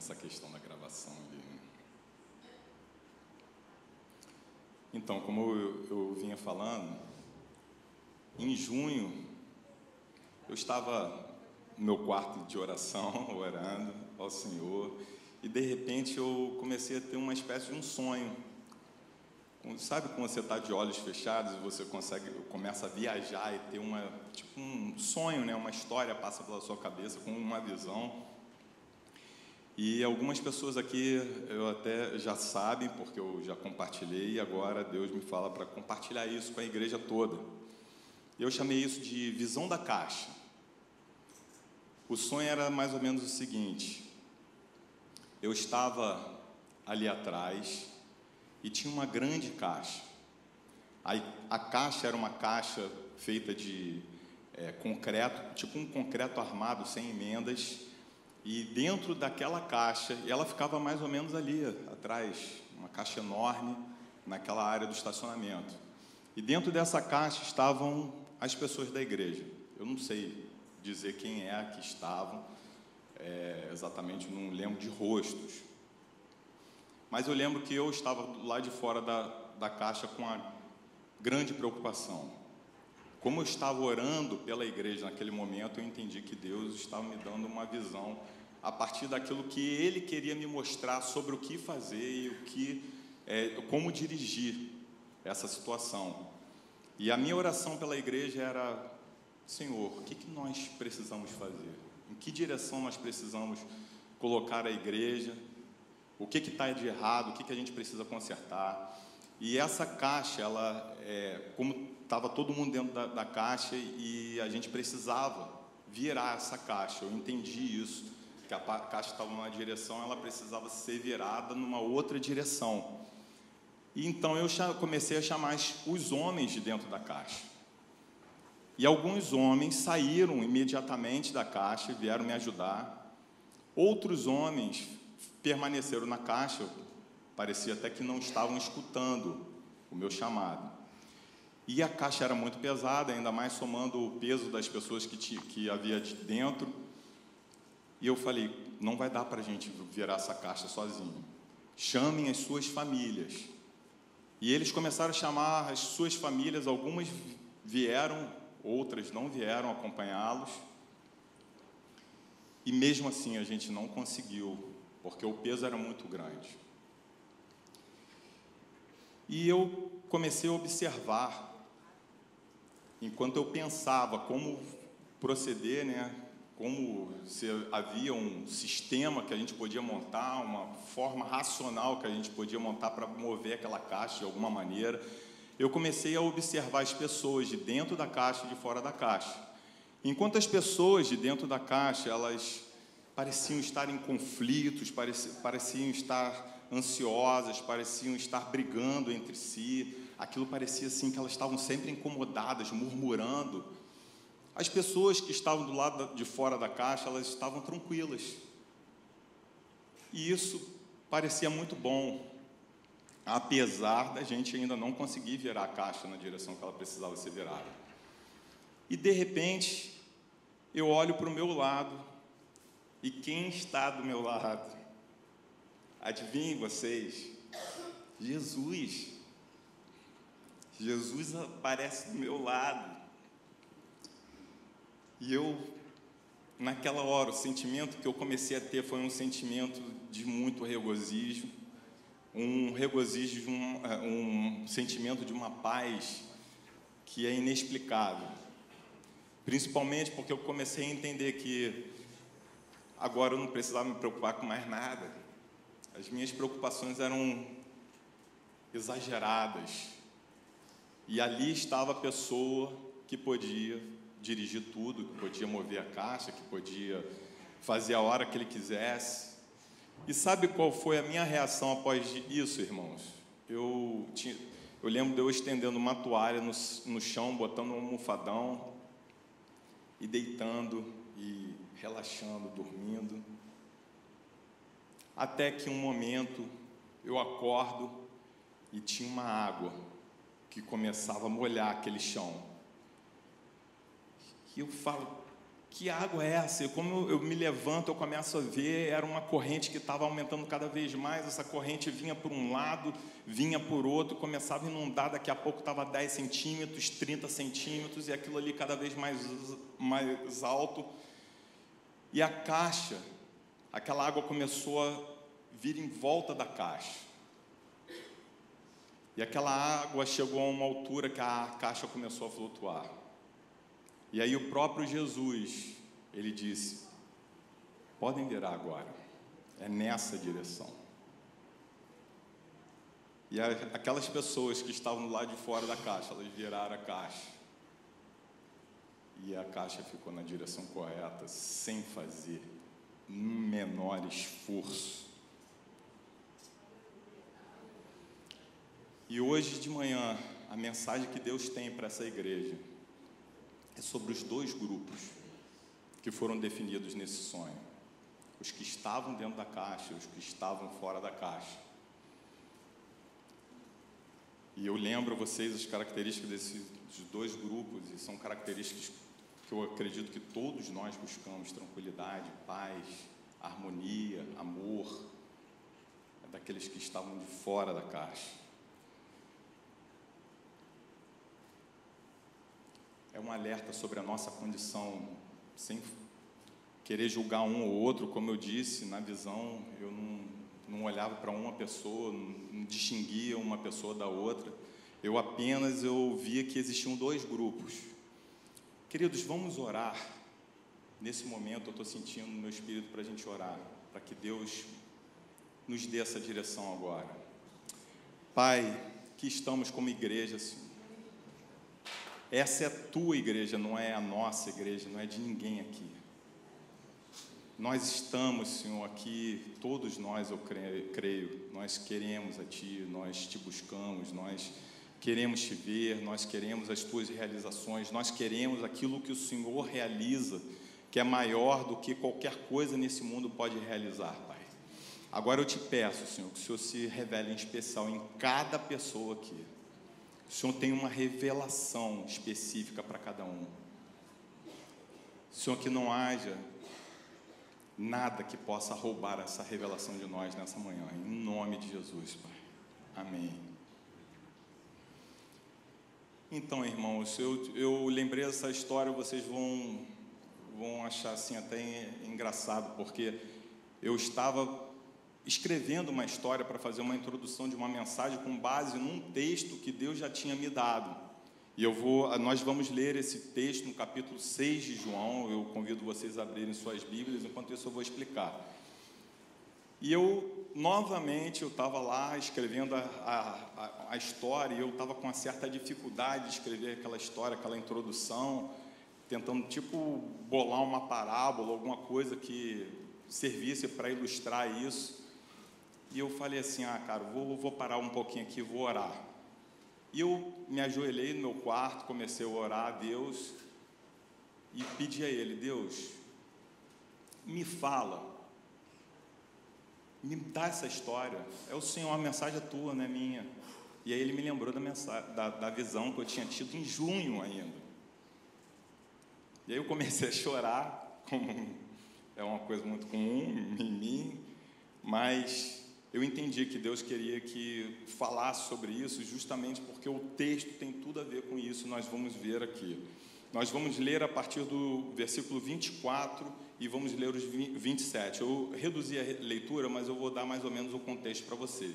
essa questão da gravação ali, né? Então, como eu vinha falando, em junho, eu estava no meu quarto de oração, orando ao Senhor, e de repente eu comecei a ter uma espécie de um sonho. Sabe quando você está de olhos fechados e você começa a viajar e ter tipo um sonho, né? Uma história passa pela sua cabeça com uma visão. E algumas pessoas aqui eu até já sabem, porque eu já compartilhei, e agora Deus me fala para compartilhar isso com a igreja toda. Eu chamei isso de visão da caixa. O sonho era mais ou menos o seguinte: eu estava ali atrás e tinha uma grande caixa. A caixa era uma caixa feita de concreto, tipo um concreto armado sem emendas, e dentro daquela caixa, ela ficava mais ou menos ali atrás, uma caixa enorme naquela área do estacionamento. E dentro dessa caixa estavam as pessoas da igreja. Eu não sei dizer quem é que estavam, exatamente, não lembro de rostos. Mas eu lembro que eu estava lá de fora da caixa com uma grande preocupação. Como eu estava orando pela igreja naquele momento, eu entendi que Deus estava me dando uma visão a partir daquilo que Ele queria me mostrar sobre o que fazer e como dirigir essa situação. E a minha oração pela igreja era: Senhor, o que nós precisamos fazer? Em que direção nós precisamos colocar a igreja? O que está de errado? O que a gente precisa consertar? E essa caixa, como estava todo mundo dentro da caixa e a gente precisava virar essa caixa, eu entendi isso, que a caixa estava numa direção, ela precisava ser virada numa outra direção. E então eu comecei a chamar os homens de dentro da caixa. E alguns homens saíram imediatamente da caixa e vieram me ajudar. Outros homens permaneceram na caixa, parecia até que não estavam escutando o meu chamado. E a caixa era muito pesada, ainda mais somando o peso das pessoas que havia de dentro. E eu falei: não vai dar para a gente virar essa caixa sozinho. Chamem as suas famílias. E eles começaram a chamar as suas famílias, algumas vieram, outras não vieram acompanhá-los. E mesmo assim a gente não conseguiu, porque o peso era muito grande. E eu comecei a observar, enquanto eu pensava como proceder, né? Como se havia um sistema que a gente podia montar, uma forma racional que a gente podia montar para mover aquela caixa de alguma maneira. Eu comecei a observar as pessoas de dentro da caixa e de fora da caixa. Enquanto as pessoas de dentro da caixa, elas pareciam estar em conflitos, pareciam estar ansiosas, pareciam estar brigando entre si. Aquilo parecia assim que elas estavam sempre incomodadas, murmurando. As pessoas que estavam do lado de fora da caixa, elas estavam tranquilas. E isso parecia muito bom, apesar da gente ainda não conseguir virar a caixa na direção que ela precisava ser virada. E de repente, eu olho para o meu lado, e quem está do meu lado? Adivinhem vocês? Jesus. Jesus aparece do meu lado. E eu, naquela hora, o sentimento que eu comecei a ter foi um sentimento de muito regozijo, um regozijo, um sentimento de uma paz que é inexplicável. Principalmente porque eu comecei a entender que agora eu não precisava me preocupar com mais nada. As minhas preocupações eram exageradas. E ali estava a pessoa que podia dirigir tudo, que podia mover a caixa, que podia fazer a hora que ele quisesse. E sabe qual foi a minha reação após isso, irmãos? Eu lembro de eu estendendo uma toalha no chão, botando um almofadão e deitando e relaxando, dormindo. Até que um momento eu acordo e tinha uma água que começava a molhar aquele chão. E eu falo: o que água é essa? E como eu me levanto, eu começo a ver, era uma corrente que estava aumentando cada vez mais, essa corrente vinha por um lado, vinha por outro, começava a inundar, daqui a pouco estava 10 centímetros, 30 centímetros, e aquilo ali cada vez mais alto. E a caixa, aquela água começou a vir em volta da caixa. E aquela água chegou a uma altura que a caixa começou a flutuar. E aí o próprio Jesus, ele disse: podem virar agora, é nessa direção. E aquelas pessoas que estavam lá de fora da caixa, elas viraram a caixa. E a caixa ficou na direção correta, sem fazer um menor esforço. E hoje de manhã, a mensagem que Deus tem para essa igreja é sobre os dois grupos que foram definidos nesse sonho: os que estavam dentro da caixa e os que estavam fora da caixa. E eu lembro a vocês as características desses dois grupos, e são características que eu acredito que todos nós buscamos: tranquilidade, paz, harmonia, amor. É daqueles que estavam de fora da caixa. É um alerta sobre a nossa condição, sem querer julgar um ou outro. Como eu disse, na visão, eu não olhava para uma pessoa, não distinguia uma pessoa da outra. Eu apenas via que existiam dois grupos. Queridos, vamos orar. Nesse momento eu estou sentindo no meu espírito para a gente orar, para que Deus nos dê essa direção agora. Pai, que estamos como igreja, Senhor. Essa é a tua igreja, não é a nossa igreja, não é de ninguém aqui. Nós estamos, Senhor, aqui, todos nós, eu creio, nós queremos a Ti, nós Te buscamos, nós queremos Te ver, nós queremos as Tuas realizações, nós queremos aquilo que o Senhor realiza, que é maior do que qualquer coisa nesse mundo pode realizar, Pai. Agora eu Te peço, Senhor, que o Senhor se revele em especial em cada pessoa aqui. O Senhor tem uma revelação específica para cada um. Senhor, que não haja nada que possa roubar essa revelação de nós nessa manhã, em nome de Jesus, Pai. Amém. Então, irmãos, eu lembrei essa história, vocês vão achar assim até engraçado, porque eu estava escrevendo uma história para fazer uma introdução de uma mensagem com base num texto que Deus já tinha me dado. E nós vamos ler esse texto no capítulo 6 de João. Eu convido vocês a abrirem suas Bíblias, enquanto isso eu vou explicar. E novamente, eu estava lá escrevendo a história, e eu estava com uma certa dificuldade de escrever aquela história, aquela introdução, tentando bolar uma parábola, alguma coisa que servisse para ilustrar isso. E eu falei assim: cara, vou parar um pouquinho aqui, vou orar. E eu me ajoelhei no meu quarto, comecei a orar a Deus e pedi a Ele: Deus, me fala, me dá essa história, é o Senhor, a mensagem é tua, não é minha. E aí Ele me lembrou da visão que eu tinha tido em junho ainda. E aí eu comecei a chorar, como é uma coisa muito comum em mim, mas eu entendi que Deus queria que falasse sobre isso, justamente porque o texto tem tudo a ver com isso. Nós vamos ver aqui. Nós vamos ler a partir do versículo 24 e vamos ler os 27. Eu reduzi a leitura, mas eu vou dar mais ou menos o contexto para vocês.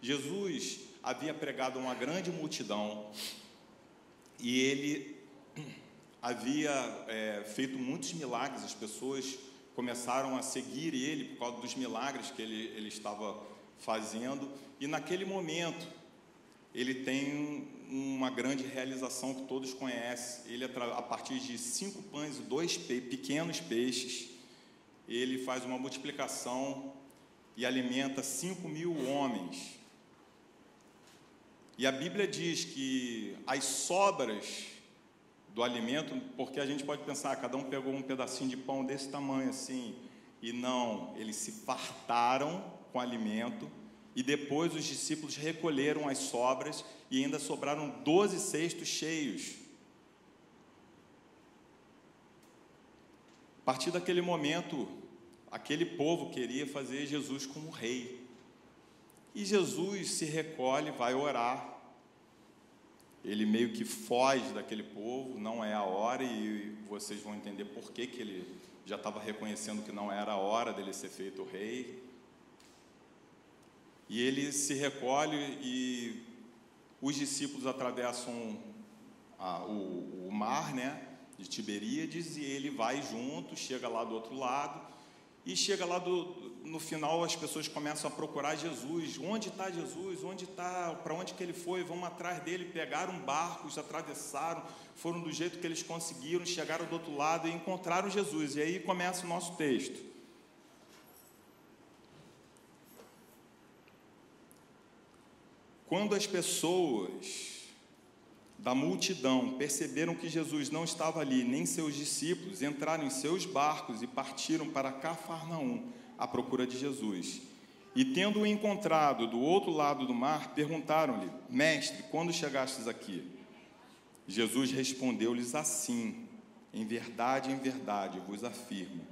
Jesus havia pregado a uma grande multidão e Ele havia feito muitos milagres. As pessoas começaram a seguir Ele por causa dos milagres que ele estava fazendo. E naquele momento, Ele tem uma grande realização que todos conhecem. Ele, a partir de 5 pães e 2 pequenos peixes, Ele faz uma multiplicação e alimenta 5.000 homens. E a Bíblia diz que as sobras do alimento, porque a gente pode pensar, cada um pegou um pedacinho de pão desse tamanho assim, e não, eles se fartaram com alimento, e depois os discípulos recolheram as sobras, e ainda sobraram 12 cestos cheios. partir daquele momento, aquele povo queria fazer Jesus como rei. E Jesus se recolhe, vai orar. Ele meio que foge daquele povo, não é a hora, e vocês vão entender por que ele já estava reconhecendo que não era a hora dele ser feito rei. E ele se recolhe e os discípulos atravessam o mar, né, de Tiberíades, e ele vai junto, chega lá do outro lado, e chega lá no final as pessoas começam a procurar Jesus. Onde está Jesus? Onde está? Para onde que ele foi? Vão atrás dele, pegaram barcos, atravessaram, foram do jeito que eles conseguiram, chegaram do outro lado e encontraram Jesus. E aí começa o nosso texto. Quando as pessoas da multidão perceberam que Jesus não estava ali, nem seus discípulos, entraram em seus barcos e partiram para Cafarnaum à procura de Jesus. E tendo-o encontrado do outro lado do mar, perguntaram-lhe: Mestre, quando chegastes aqui? Jesus respondeu-lhes assim: em verdade, vos afirmo,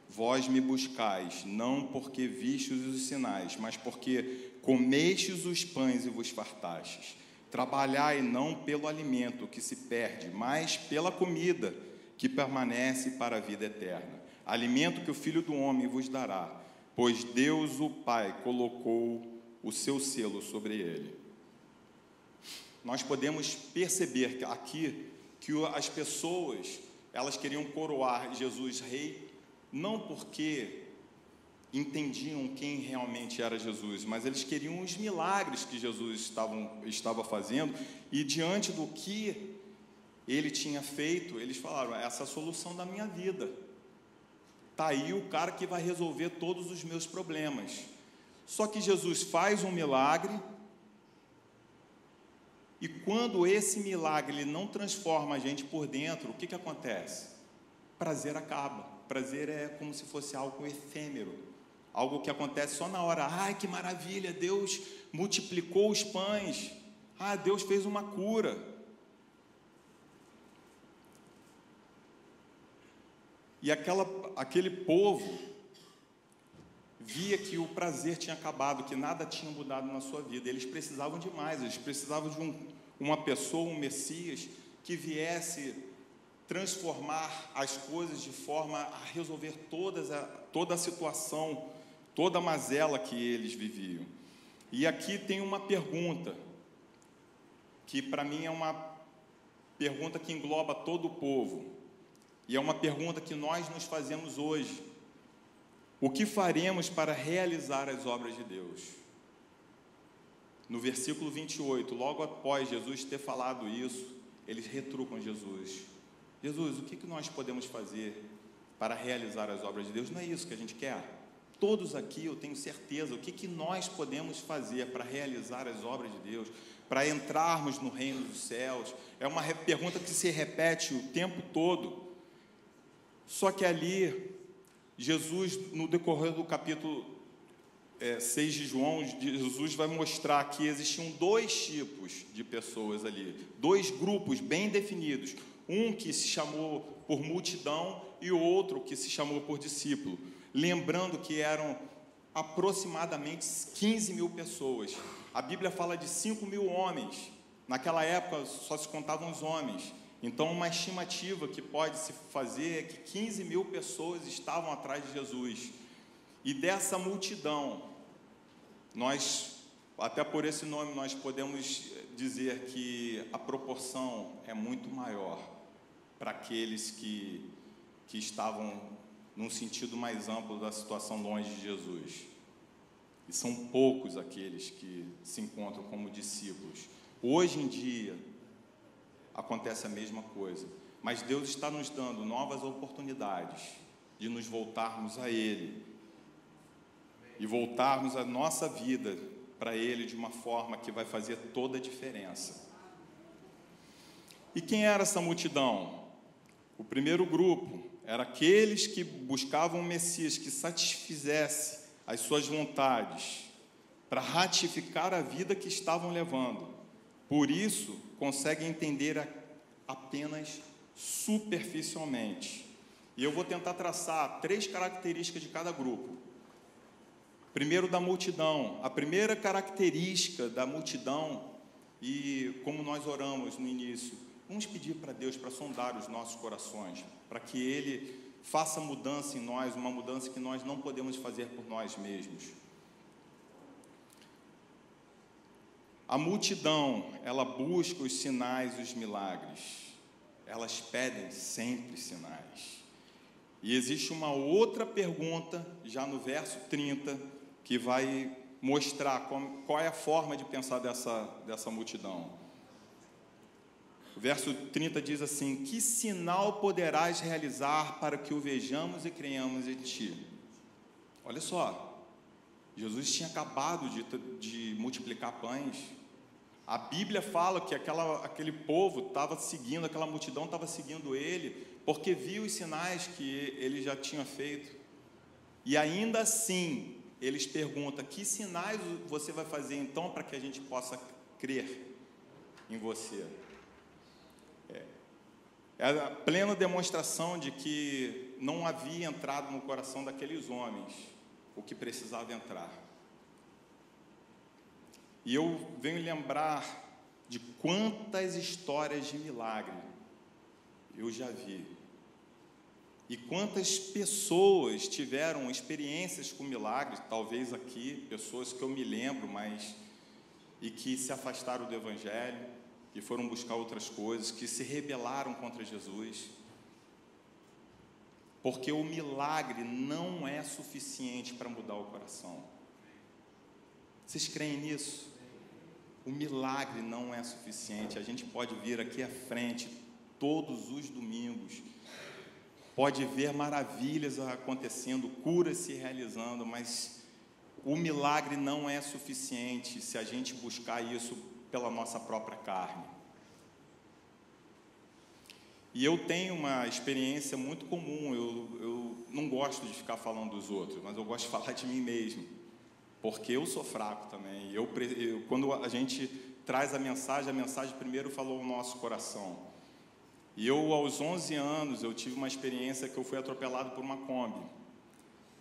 vós me buscais, não porque vistes os sinais, mas porque comestes os pães e vos fartastes. Trabalhai não pelo alimento que se perde, mas pela comida que permanece para a vida eterna. Alimento que o Filho do Homem vos dará, pois Deus o Pai colocou o seu selo sobre ele. Nós podemos perceber aqui que as pessoas, elas queriam coroar Jesus rei, não porque entendiam quem realmente era Jesus, mas eles queriam os milagres que Jesus estava fazendo, e diante do que ele tinha feito, eles falaram: essa é a solução da minha vida, está aí o cara que vai resolver todos os meus problemas. Só que Jesus faz um milagre, e quando esse milagre ele não transforma a gente por dentro, o que acontece? Prazer acaba. Prazer é como se fosse algo efêmero, algo que acontece só na hora. Ai, que maravilha, Deus multiplicou os pães. Ah, Deus fez uma cura. E aquele povo via que o prazer tinha acabado, que nada tinha mudado na sua vida. Eles precisavam de mais, eles precisavam de uma pessoa, um Messias, que viesse transformar as coisas de forma a resolver toda a situação, toda a mazela que eles viviam. E aqui tem uma pergunta, que para mim é uma pergunta que engloba todo o povo, e é uma pergunta que nós nos fazemos hoje: o que faremos para realizar as obras de Deus? No versículo 28, logo após Jesus ter falado isso, eles retrucam Jesus: Jesus, o que nós podemos fazer para realizar as obras de Deus? Não é isso que a gente quer? Todos aqui, eu tenho certeza, o que nós podemos fazer para realizar as obras de Deus, para entrarmos no reino dos céus? É uma pergunta que se repete o tempo todo. Só que ali, Jesus, no decorrer do capítulo 6 de João, Jesus vai mostrar que existiam dois tipos de pessoas ali, dois grupos bem definidos. Um que se chamou por multidão e o outro que se chamou por discípulo. Lembrando que eram aproximadamente 15 mil pessoas. A Bíblia fala de 5 mil homens. Naquela época só se contavam os homens. Então, uma estimativa que pode se fazer é que 15 mil pessoas estavam atrás de Jesus. E dessa multidão, nós, até por esse nome, nós podemos dizer que a proporção é muito maior para aqueles que estavam num sentido mais amplo da situação longe de Jesus. E são poucos aqueles que se encontram como discípulos. Hoje em dia, acontece a mesma coisa, mas Deus está nos dando novas oportunidades de nos voltarmos a Ele e voltarmos a nossa vida para Ele de uma forma que vai fazer toda a diferença. E quem era essa multidão? O primeiro grupo era aqueles que buscavam um Messias que satisfizesse as suas vontades, para ratificar a vida que estavam levando. Por isso, conseguem entender apenas superficialmente. E eu vou tentar traçar 3 características de cada grupo. Primeiro, da multidão. A primeira característica da multidão, e como nós oramos no início, vamos pedir para Deus para sondar os nossos corações, para que Ele faça mudança em nós, uma mudança que nós não podemos fazer por nós mesmos. A multidão, ela busca os sinais e os milagres. Elas pedem sempre sinais. E existe uma outra pergunta, já no verso 30, que vai mostrar qual é a forma de pensar dessa multidão. O verso 30 diz assim: que sinal poderás realizar para que o vejamos e creiamos em ti? Olha só, Jesus tinha acabado de multiplicar pães. A Bíblia fala que aquele povo estava seguindo, aquela multidão estava seguindo ele, porque viu os sinais que ele já tinha feito. E ainda assim, eles perguntam: que sinais você vai fazer então para que a gente possa crer em você? É a plena demonstração de que não havia entrado no coração daqueles homens o que precisava entrar. E eu venho lembrar de quantas histórias de milagre eu já vi. E quantas pessoas tiveram experiências com milagres, talvez aqui, pessoas que eu me lembro, e que se afastaram do Evangelho, que foram buscar outras coisas, que se rebelaram contra Jesus. Porque o milagre não é suficiente para mudar o coração. Vocês creem nisso? O milagre não é suficiente. A gente pode vir aqui à frente todos os domingos, pode ver maravilhas acontecendo, curas se realizando, mas o milagre não é suficiente se a gente buscar isso pela nossa própria carne. E eu tenho uma experiência muito comum. Eu não gosto de ficar falando dos outros, mas eu gosto de falar de mim mesmo, porque eu sou fraco também. Quando a gente traz a mensagem primeiro falou o nosso coração. E eu, aos 11 anos, eu tive uma experiência que eu fui atropelado por uma Kombi.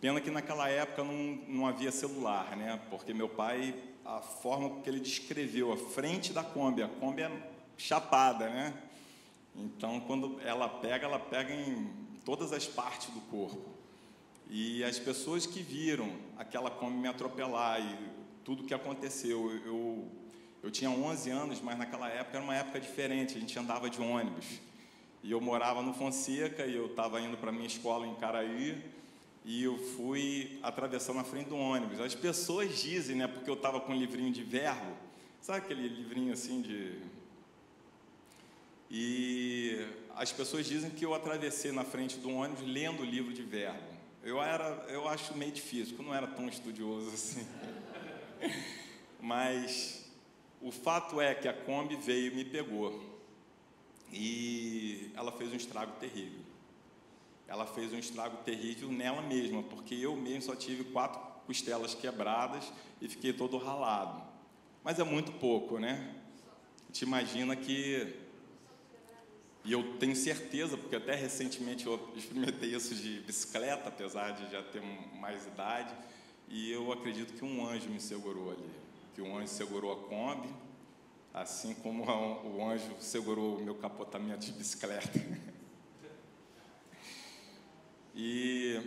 Pena que naquela época não havia celular, né? Porque meu pai, a forma que ele descreveu, a frente da Kombi, a Kombi é chapada, né? Então, quando ela pega em todas as partes do corpo. E as pessoas que viram aquela Kombi me atropelar e tudo que aconteceu, eu tinha 11 anos, mas naquela época era uma época diferente, a gente andava de ônibus. E eu morava no Fonseca e eu estava indo para a minha escola em Caraí e eu fui atravessando a frente do ônibus. As pessoas dizem, né, porque eu estava com um livrinho de verbo, sabe aquele livrinho assim de... E as pessoas dizem que eu atravessei na frente do ônibus lendo o livro de verbo. Eu acho meio difícil, porque eu não era tão estudioso assim. Mas o fato é que a Kombi veio e me pegou. E ela fez um estrago terrível. Ela fez um estrago terrível nela mesma, porque eu mesmo só tive 4 costelas quebradas e fiquei todo ralado. Mas é muito pouco, né? A gente imagina que... E eu tenho certeza, porque até recentemente eu experimentei isso de bicicleta, apesar de já ter mais idade, e eu acredito que um anjo me segurou ali, que um anjo segurou a Kombi, assim como o anjo segurou o meu capotamento de bicicleta. E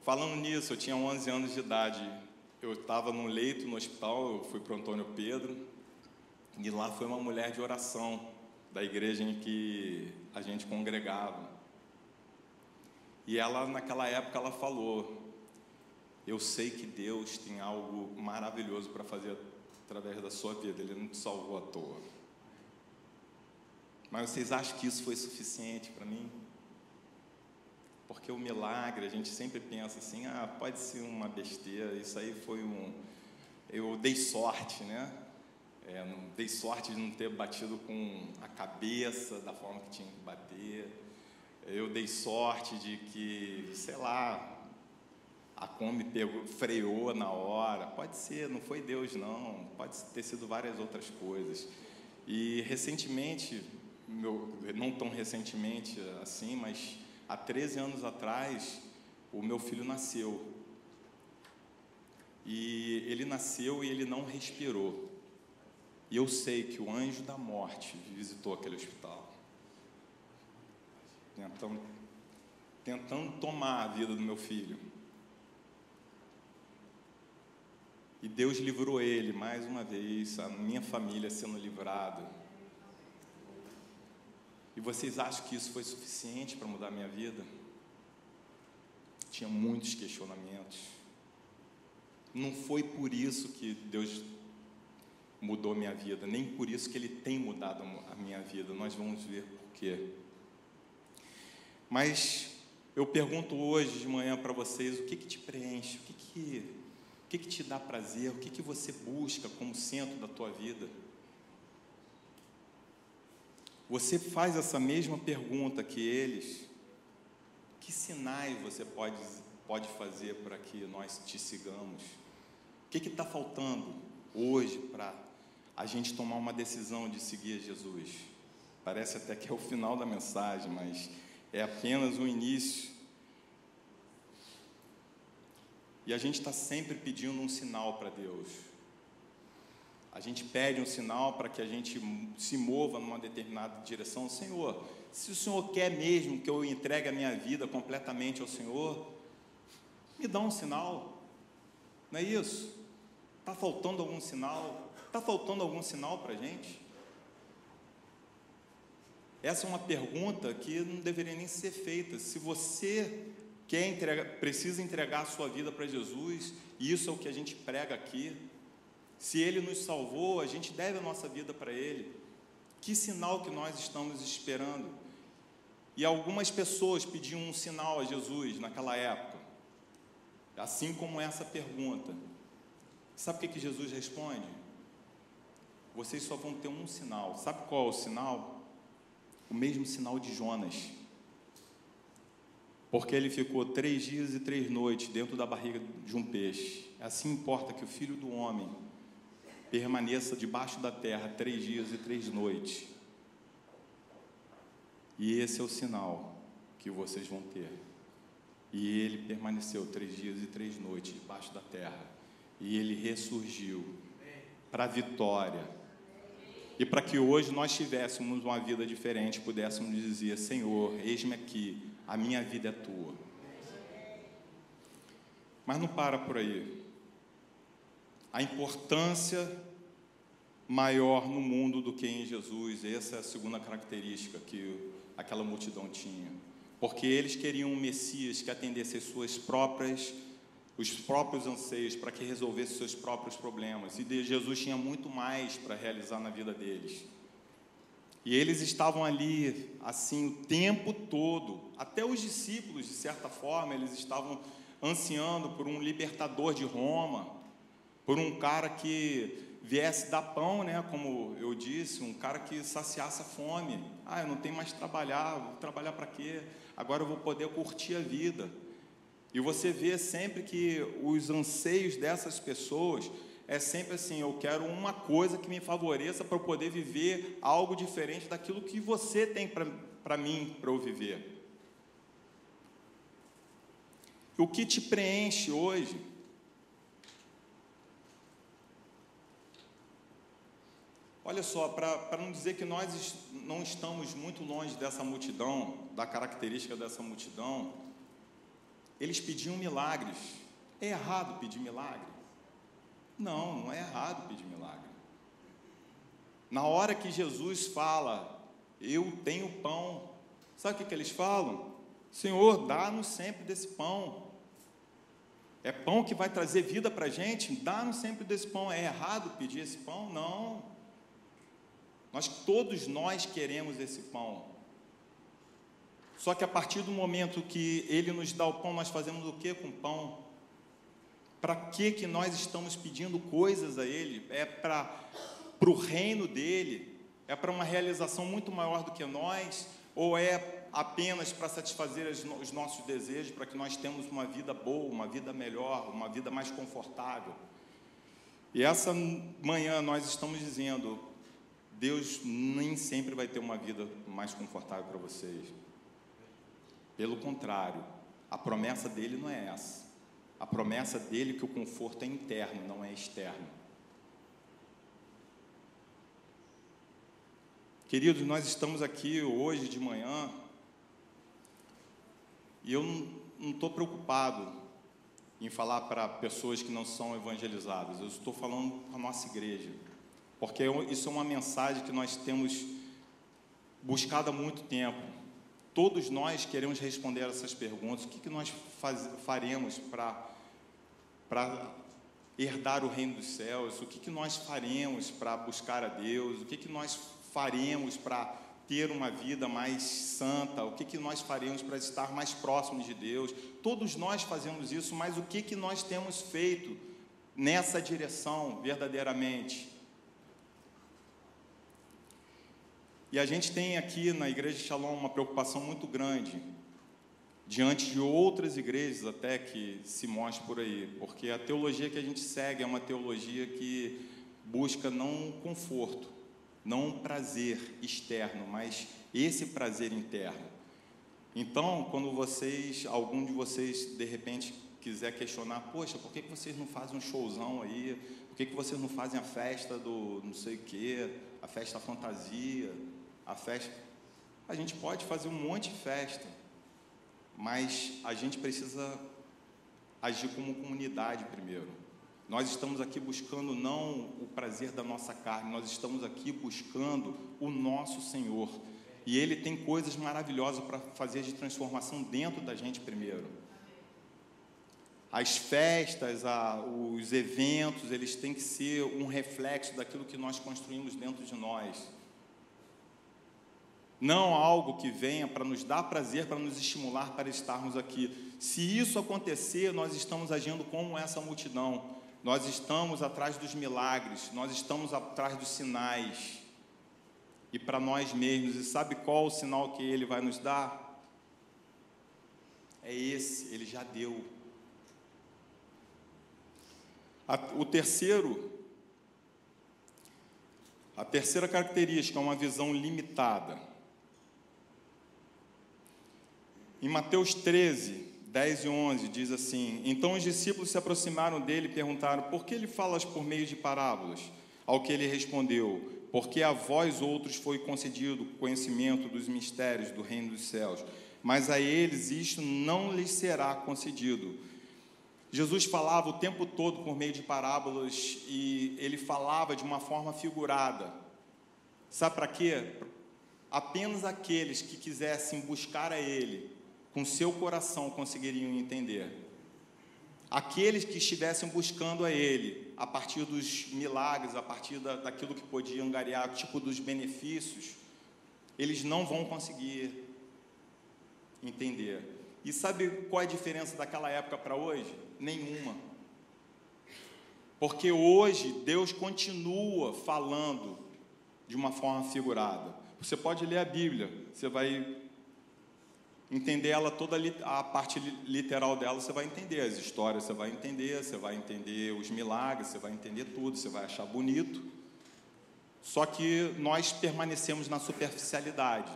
falando nisso, eu tinha 11 anos de idade, eu estava num leito no hospital, eu fui para o Antônio Pedro, e lá foi uma mulher de oração, da igreja em que a gente congregava. E ela, naquela época, ela falou: eu sei que Deus tem algo maravilhoso para fazer através da sua vida, Ele não te salvou à toa. Mas vocês acham que isso foi suficiente para mim? Porque o milagre, a gente sempre pensa assim, pode ser uma besteira, isso aí foi eu dei sorte, né? Não dei sorte de não ter batido com a cabeça da forma que tinha que bater. Eu dei sorte de que, sei lá, a Kombi freou na hora. Pode ser, não foi Deus não. Pode ter sido várias outras coisas. E recentemente não tão recentemente assim, mas há 13 anos atrás, o meu filho nasceu. E ele nasceu e ele não respirou. E eu sei que o anjo da morte visitou aquele hospital, tentando tomar a vida do meu filho. E Deus livrou ele mais uma vez, a minha família sendo livrada. E vocês acham que isso foi suficiente para mudar a minha vida? Tinha muitos questionamentos. Não foi por isso que Deus mudou minha vida, nem por isso que Ele tem mudado a minha vida. Nós vamos ver por quê. Mas eu pergunto hoje de manhã para vocês, o que te preenche? O que te dá prazer? O que você busca como centro da tua vida? Você faz essa mesma pergunta que eles? Que sinais você pode fazer para que nós te sigamos? O que está faltando hoje para a gente tomar uma decisão de seguir Jesus? Parece até que é o final da mensagem, mas é apenas o início. E a gente está sempre pedindo um sinal para Deus. A gente pede um sinal para que a gente se mova numa determinada direção. Senhor, se o Senhor quer mesmo que eu entregue a minha vida completamente ao Senhor, me dá um sinal. Não é isso? Está faltando algum sinal? Está faltando algum sinal para a gente? Essa é uma pergunta que não deveria nem ser feita. Se você precisa entregar a sua vida para Jesus, e isso é o que a gente prega aqui. Se Ele nos salvou, a gente deve a nossa vida para Ele. Que sinal que nós estamos esperando? E algumas pessoas pediam um sinal a Jesus naquela época, assim como essa pergunta. Sabe o que Jesus responde? Vocês só vão ter um sinal. Sabe qual é o sinal? O mesmo sinal de Jonas. Porque ele ficou 3 dias e 3 noites dentro da barriga de um peixe. Assim importa que o Filho do Homem permaneça debaixo da terra 3 dias e 3 noites. E esse é o sinal que vocês vão ter. E ele permaneceu 3 dias e 3 noites debaixo da terra. E ele ressurgiu para a vitória. E para que hoje nós tivéssemos uma vida diferente, pudéssemos dizer: Senhor, eis-me aqui, a minha vida é tua. Mas não para por aí. A importância maior no mundo do que em Jesus, essa é a segunda característica que aquela multidão tinha. Porque eles queriam um Messias que atendesse os próprios anseios, para que resolvesse seus próprios problemas. E Jesus tinha muito mais para realizar na vida deles. E eles estavam ali, assim, o tempo todo. Até os discípulos, de certa forma, eles estavam ansiando por um libertador de Roma, por um cara que viesse dar pão, né, como eu disse, um cara que saciasse a fome. Eu não tenho mais que trabalhar, vou trabalhar para quê? Agora eu vou poder curtir a vida. E você vê sempre que os anseios dessas pessoas é sempre assim: eu quero uma coisa que me favoreça para eu poder viver algo diferente daquilo que você tem para mim, para eu viver. O que te preenche hoje? Olha só, para não dizer que nós não estamos muito longe dessa multidão, da característica dessa multidão, eles pediam milagres. É errado pedir milagre? Não, não é errado pedir milagre. Na hora que Jesus fala: eu tenho pão, sabe o que eles falam? Senhor, dá-nos sempre desse pão. É pão que vai trazer vida para a gente? Dá-nos sempre desse pão. É errado pedir esse pão? Não. Todos nós queremos esse pão. Só que a partir do momento que Ele nos dá o pão, nós fazemos o que com o pão? Para que nós estamos pedindo coisas a Ele? É para o reino dEle? É para uma realização muito maior do que nós? Ou é apenas para satisfazer os nossos desejos, para que nós tenhamos uma vida boa, uma vida melhor, uma vida mais confortável? E essa manhã nós estamos dizendo: Deus nem sempre vai ter uma vida mais confortável para vocês. Pelo contrário, a promessa dele não é essa. A promessa dele é que o conforto é interno, não é externo. Queridos, nós estamos aqui hoje de manhã e eu não estou preocupado em falar para pessoas que não são evangelizadas. Eu estou falando para a nossa igreja, porque isso é uma mensagem que nós temos buscado há muito tempo. Todos nós queremos responder a essas perguntas. O que nós faremos para herdar o reino dos céus? O que nós faremos para buscar a Deus? O que nós faremos para ter uma vida mais santa? O que nós faremos para estar mais próximos de Deus? Todos nós fazemos isso, mas o que nós temos feito nessa direção verdadeiramente? E a gente tem aqui na Igreja Shalom uma preocupação muito grande, diante de outras igrejas até que se mostre por aí, porque a teologia que a gente segue é uma teologia que busca não conforto, não um prazer externo, mas esse prazer interno. Então, quando algum de vocês, de repente, quiser questionar, poxa, por que vocês não fazem um showzão aí? Por que vocês não fazem a festa do não sei o quê, a festa fantasia, a festa... A gente pode fazer um monte de festa, mas a gente precisa agir como comunidade primeiro. Nós estamos aqui buscando não o prazer da nossa carne, nós estamos aqui buscando o nosso Senhor. E Ele tem coisas maravilhosas para fazer de transformação dentro da gente primeiro. As festas, os eventos, eles têm que ser um reflexo daquilo que nós construímos dentro de nós. Não algo que venha para nos dar prazer, para nos estimular para estarmos aqui. Se isso acontecer, nós estamos agindo como essa multidão. Nós estamos atrás dos milagres, nós estamos atrás dos sinais. E para nós mesmos, e sabe qual o sinal que Ele vai nos dar? É esse, Ele já deu. A terceira característica é uma visão limitada. Em Mateus 13, 10 e 11, diz assim: Então os discípulos se aproximaram dele e perguntaram: Por que ele falas por meio de parábolas? Ao que ele respondeu: Porque a vós outros foi concedido o conhecimento dos mistérios do reino dos céus, mas a eles isto não lhes será concedido. Jesus falava o tempo todo por meio de parábolas e ele falava de uma forma figurada. Sabe para quê? Apenas aqueles que quisessem buscar a Ele com seu coração conseguiriam entender. Aqueles que estivessem buscando a Ele a partir dos milagres, a partir daquilo que podia angariar, tipo dos benefícios, eles não vão conseguir entender. E sabe qual é a diferença daquela época para hoje? Nenhuma. Porque hoje Deus continua falando de uma forma figurada. Você pode ler a Bíblia, você vai entender ela toda, a parte literal dela, você vai entender as histórias, você vai entender os milagres, você vai entender tudo, você vai achar bonito. Só que nós permanecemos na superficialidade.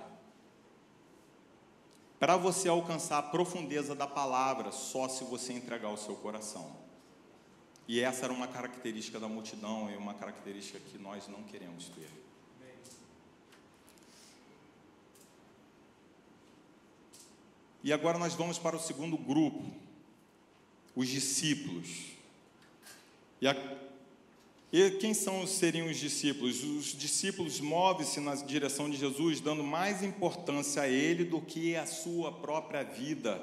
Para você alcançar a profundeza da palavra, só se você entregar o seu coração. E essa era uma característica da multidão e uma característica que nós não queremos ter. E agora nós vamos para o segundo grupo, os discípulos. E quem seriam os discípulos? Os discípulos movem-se na direção de Jesus, dando mais importância a Ele do que a sua própria vida.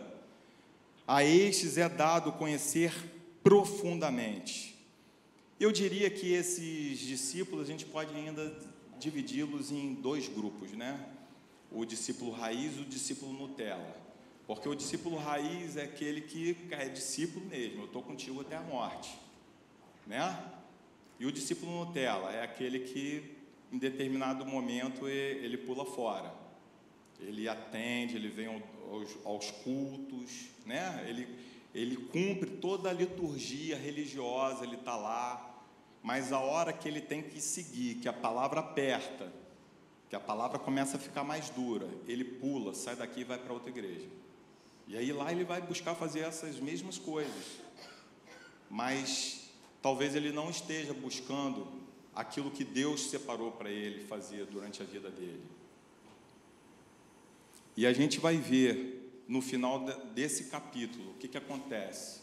A estes é dado conhecer profundamente. Eu diria que esses discípulos, a gente pode ainda dividi-los em dois grupos, né? O discípulo raiz e o discípulo Nutella. Porque o discípulo raiz é aquele que é discípulo mesmo, eu estou contigo até a morte, né? E o discípulo Nutella é aquele que, em determinado momento, ele pula fora. Ele atende, ele vem aos cultos, né? Ele cumpre toda a liturgia religiosa, ele está lá, mas a hora que ele tem que seguir, que a palavra aperta, que a palavra começa a ficar mais dura, ele pula, sai daqui e vai para outra igreja. E aí lá ele vai buscar fazer essas mesmas coisas, mas talvez ele não esteja buscando aquilo que Deus separou para ele fazer durante a vida dele. E a gente vai ver no final desse capítulo o que acontece.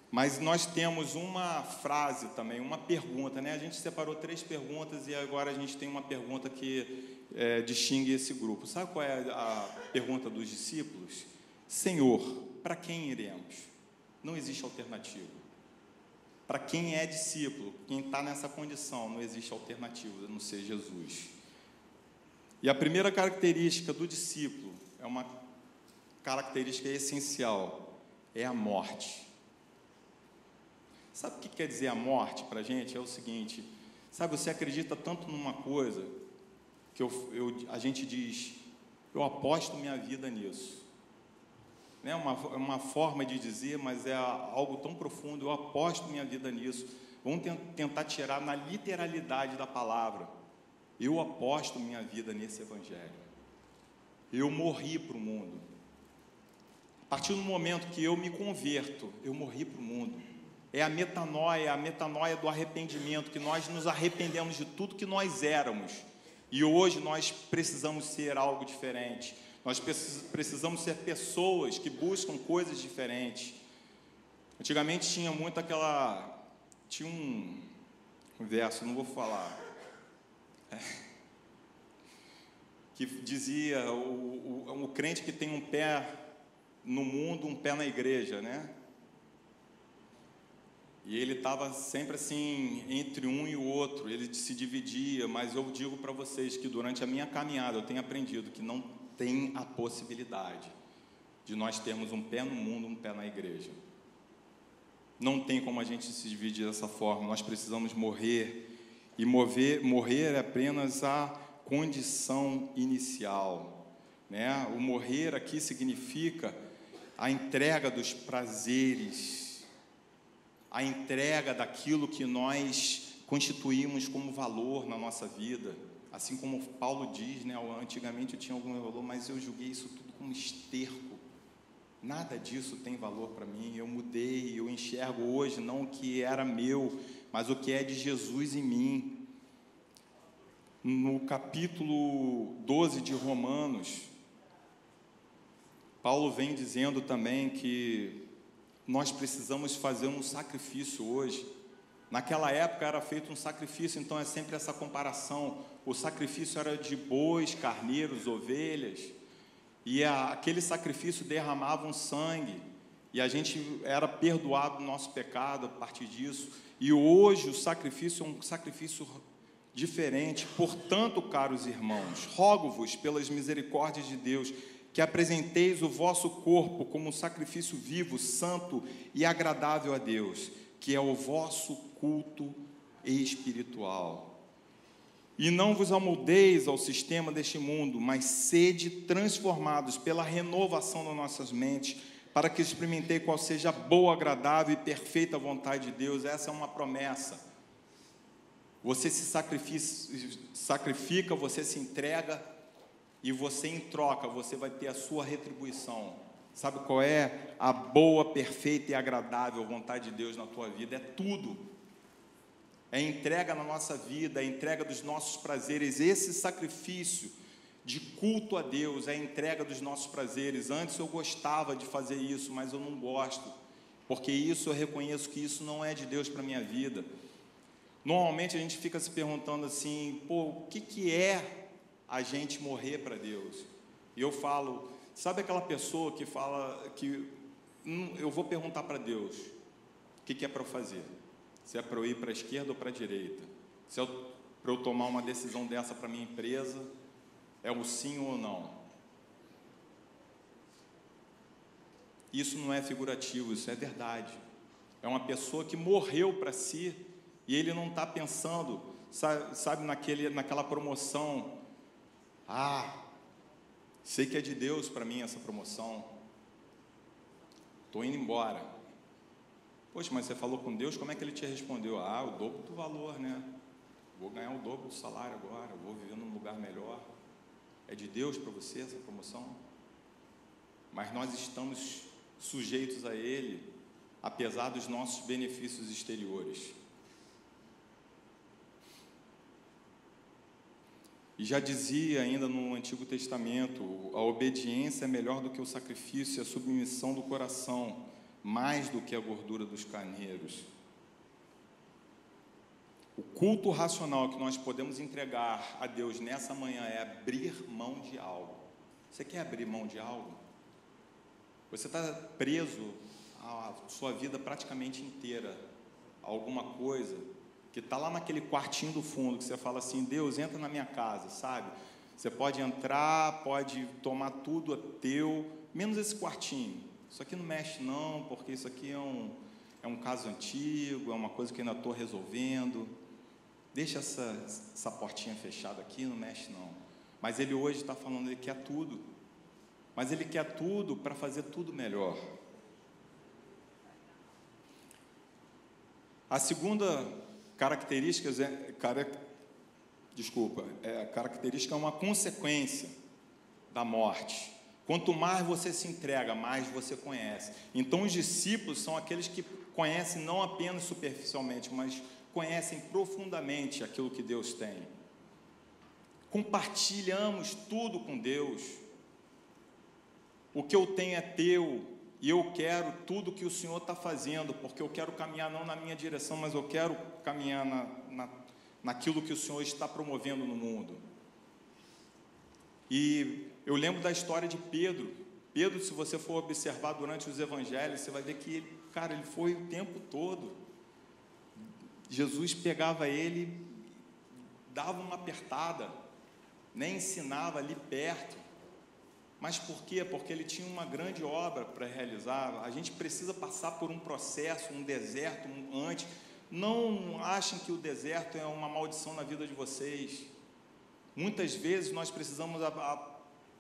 Mas nós temos uma frase também, uma pergunta, né? A gente separou 3 perguntas e agora a gente tem uma pergunta que distingue esse grupo. Sabe qual é a pergunta dos discípulos? Senhor, para quem iremos? Não existe alternativa. Para quem é discípulo, quem está nessa condição, não existe alternativa a não ser Jesus. E a primeira característica do discípulo, é uma característica essencial, é a morte. Sabe o que quer dizer a morte para a gente? É o seguinte, sabe, você acredita tanto numa coisa, que a gente diz, eu aposto minha vida nisso. É uma forma de dizer, mas é algo tão profundo, eu aposto minha vida nisso. Vamos tentar tirar na literalidade da palavra. Eu aposto minha vida nesse evangelho. Eu morri para o mundo. A partir do momento que eu me converto, eu morri para o mundo. É a metanoia do arrependimento, que nós nos arrependemos de tudo que nós éramos. E hoje nós precisamos ser algo diferente. Nós precisamos ser pessoas que buscam coisas diferentes. Antigamente tinha muito tinha um verso, não vou falar, que dizia, o crente que tem um pé no mundo, um pé na igreja, né? E ele estava sempre assim, entre um e o outro, ele se dividia, mas eu digo para vocês que durante a minha caminhada eu tenho aprendido que não tem a possibilidade de nós termos um pé no mundo, um pé na igreja. Não tem como a gente se dividir dessa forma, nós precisamos morrer, e morrer é apenas a condição inicial, né? O morrer aqui significa a entrega dos prazeres, a entrega daquilo que nós constituímos como valor na nossa vida. Assim como Paulo diz, né, antigamente eu tinha algum valor, mas eu julguei isso tudo como esterco. Nada disso tem valor para mim. Eu mudei, eu enxergo hoje não o que era meu, mas o que é de Jesus em mim. No capítulo 12 de Romanos, Paulo vem dizendo também que nós precisamos fazer um sacrifício hoje. Naquela época era feito um sacrifício, então é sempre essa comparação. O sacrifício era de bois, carneiros, ovelhas, e aquele sacrifício derramava um sangue, e a gente era perdoado do nosso pecado a partir disso. E hoje o sacrifício é um sacrifício diferente. Portanto, caros irmãos, rogo-vos pelas misericórdias de Deus, que apresenteis o vosso corpo como um sacrifício vivo, santo e agradável a Deus, que é o vosso culto espiritual. E não vos amoldeis ao sistema deste mundo, mas sede transformados pela renovação das nossas mentes, para que experimentei qual seja a boa, agradável e perfeita vontade de Deus. Essa é uma promessa. Você se sacrifica, você se entrega, e você, em troca, você vai ter a sua retribuição. Sabe qual é a boa, perfeita e agradável vontade de Deus na tua vida? É tudo. É entrega na nossa vida, é entrega dos nossos prazeres. Esse sacrifício de culto a Deus é a entrega dos nossos prazeres. Antes eu gostava de fazer isso, mas eu não gosto, porque isso eu reconheço que isso não é de Deus para a minha vida. Normalmente a gente fica se perguntando assim, o que é a gente morrer para Deus? E eu falo, sabe aquela pessoa que fala que eu vou perguntar para Deus o que é para eu fazer? Se é para eu ir para a esquerda ou para a direita? Se é para eu tomar uma decisão dessa para a minha empresa, é o sim ou não? Isso não é figurativo, isso é verdade. É uma pessoa que morreu para si, e ele não está pensando, sabe naquela promoção, sei que é de Deus para mim essa promoção, estou indo embora. Poxa, mas você falou com Deus, como é que Ele te respondeu? Ah, o dobro do valor, né? Vou ganhar o dobro do salário agora, vou viver num lugar melhor. É de Deus para você essa promoção? Mas nós estamos sujeitos a Ele, apesar dos nossos benefícios exteriores. E já dizia ainda no Antigo Testamento, a obediência é melhor do que o sacrifício e a submissão do coração, mais do que a gordura dos carneiros. O culto racional que nós podemos entregar a Deus nessa manhã é abrir mão de algo. Você quer abrir mão de algo? Você está preso a sua vida praticamente inteira a alguma coisa que está lá naquele quartinho do fundo, que você fala assim, Deus, entra na minha casa, sabe? Você pode entrar, pode tomar tudo é teu, menos esse quartinho. Isso aqui não mexe não, porque isso aqui é um caso antigo, é uma coisa que eu ainda estou resolvendo. Deixa essa portinha fechada aqui, não mexe não. Mas Ele hoje está falando, Ele quer tudo. Mas Ele quer tudo para fazer tudo melhor. A segunda característica é uma consequência da morte. Quanto mais você se entrega, mais você conhece. Então, os discípulos são aqueles que conhecem não apenas superficialmente, mas conhecem profundamente aquilo que Deus tem. Compartilhamos tudo com Deus. O que eu tenho é teu, e eu quero tudo que o Senhor está fazendo, porque eu quero caminhar não na minha direção, mas eu quero caminhar naquilo que o Senhor está promovendo no mundo. E eu lembro da história de Pedro. Pedro, se você for observar durante os evangelhos, você vai ver que ele foi o tempo todo. Jesus pegava ele, dava uma apertada, né, ensinava ali perto. Mas por quê? Porque ele tinha uma grande obra para realizar. A gente precisa passar por um processo, um deserto antes. Não achem que o deserto é uma maldição na vida de vocês. Muitas vezes nós precisamos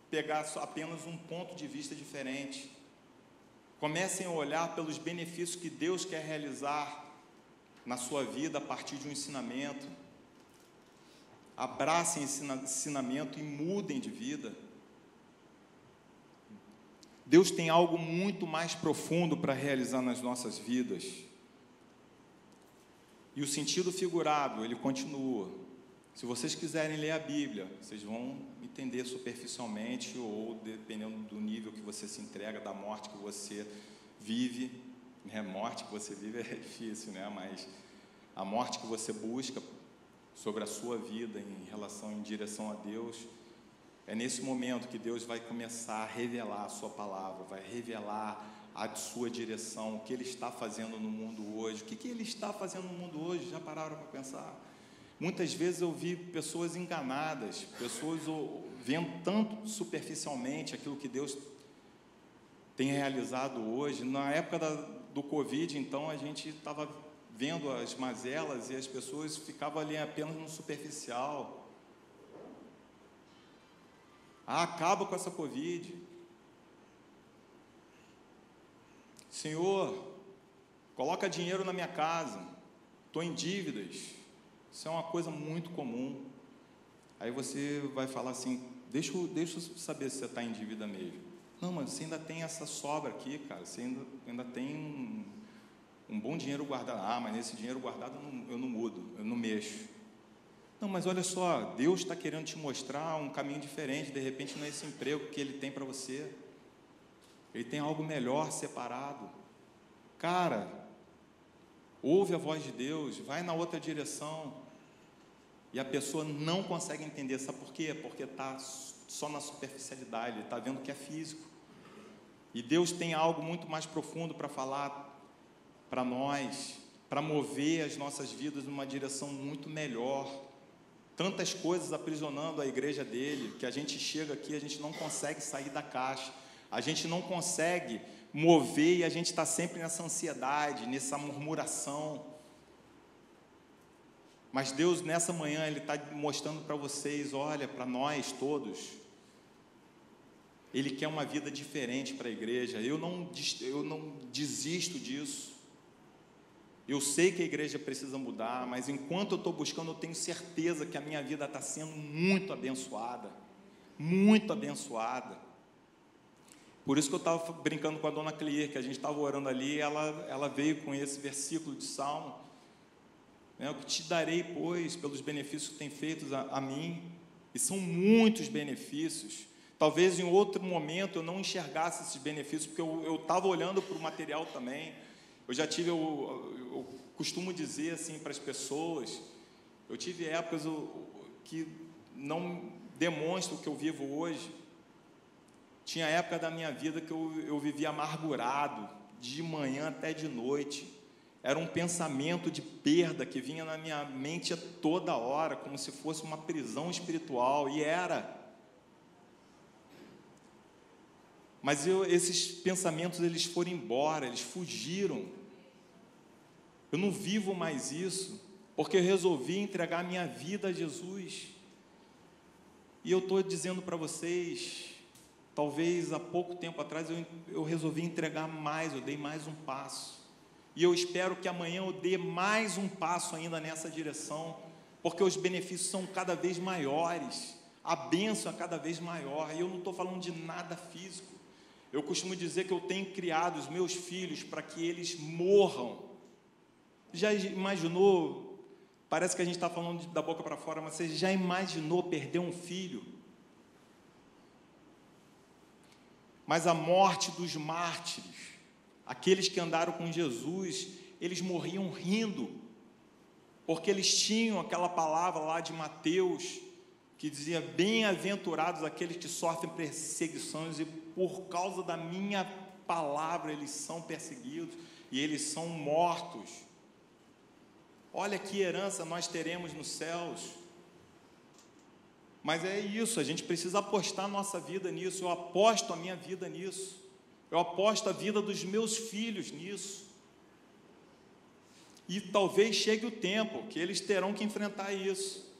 pegar apenas um ponto de vista diferente. Comecem a olhar pelos benefícios que Deus quer realizar na sua vida a partir de um ensinamento. Abracem esse ensinamento e mudem de vida. Deus tem algo muito mais profundo para realizar nas nossas vidas. E o sentido figurado, ele continua. Se vocês quiserem ler a Bíblia, vocês vão entender superficialmente ou dependendo do nível que você se entrega, da morte que você vive. A morte que você vive é difícil, né? Mas a morte que você busca sobre a sua vida em direção a Deus, é nesse momento que Deus vai começar a revelar a sua palavra, vai revelar a sua direção, o que Ele está fazendo no mundo hoje. O que Ele está fazendo no mundo hoje? Já pararam para pensar? Muitas vezes eu vi pessoas enganadas, pessoas vendo tanto superficialmente aquilo que Deus tem realizado hoje. Na época do Covid, então, a gente estava vendo as mazelas e as pessoas ficavam ali apenas no superficial. Acaba com essa Covid. Senhor, coloca dinheiro na minha casa, estou em dívidas. Isso é uma coisa muito comum. Aí você vai falar assim, deixa eu saber se você está em dívida mesmo. Não, mas você ainda tem essa sobra aqui, cara, você ainda tem um bom dinheiro guardado. Ah, mas nesse dinheiro guardado eu não mudo, eu não mexo. Não, mas olha só, Deus está querendo te mostrar um caminho diferente, de repente não é esse emprego que Ele tem para você. Ele tem algo melhor separado. Cara, ouve a voz de Deus, vai na outra direção. E a pessoa não consegue entender, sabe por quê? Porque está só na superficialidade, está vendo que é físico. E Deus tem algo muito mais profundo para falar para nós, para mover as nossas vidas numa direção muito melhor. Tantas coisas aprisionando a igreja dele, que a gente chega aqui, a gente não consegue sair da caixa, a gente não consegue mover e a gente está sempre nessa ansiedade, nessa murmuração. Mas Deus, nessa manhã, Ele está mostrando para vocês, olha, para nós todos, Ele quer uma vida diferente para a igreja. Eu não desisto disso. Eu sei que a igreja precisa mudar, mas enquanto eu estou buscando, eu tenho certeza que a minha vida está sendo muito abençoada. Muito abençoada. Por isso que eu estava brincando com a dona Cleir, que a gente estava orando ali, ela veio com esse versículo de Salmo, né? O que te darei, pois, pelos benefícios que tem feito a mim, e são muitos benefícios. Talvez em outro momento eu não enxergasse esses benefícios, porque eu estava olhando para o material também. Eu costumo dizer assim para as pessoas, eu tive épocas que não demonstram o que eu vivo hoje. Tinha época da minha vida que eu vivia amargurado, de manhã até de noite. Era um pensamento de perda que vinha na minha mente a toda hora, como se fosse uma prisão espiritual, e era. Mas esses pensamentos, eles foram embora, eles fugiram. Eu não vivo mais isso, porque eu resolvi entregar minha vida a Jesus. E eu estou dizendo para vocês, talvez há pouco tempo atrás eu resolvi entregar mais, eu dei mais um passo. E eu espero que amanhã eu dê mais um passo ainda nessa direção, porque os benefícios são cada vez maiores, a bênção é cada vez maior, e eu não estou falando de nada físico. Eu costumo dizer que eu tenho criado os meus filhos para que eles morram. Já imaginou? Parece que a gente está falando da boca para fora, mas você já imaginou perder um filho? Mas a morte dos mártires, aqueles que andaram com Jesus, eles morriam rindo, porque eles tinham aquela palavra lá de Mateus, que dizia: bem-aventurados aqueles que sofrem perseguições, e por causa da minha palavra eles são perseguidos, e eles são mortos. Olha que herança nós teremos nos céus. Mas é isso, a gente precisa apostar a nossa vida nisso. Eu aposto a minha vida nisso. Eu aposto a vida dos meus filhos nisso. E talvez chegue o tempo que eles terão que enfrentar isso.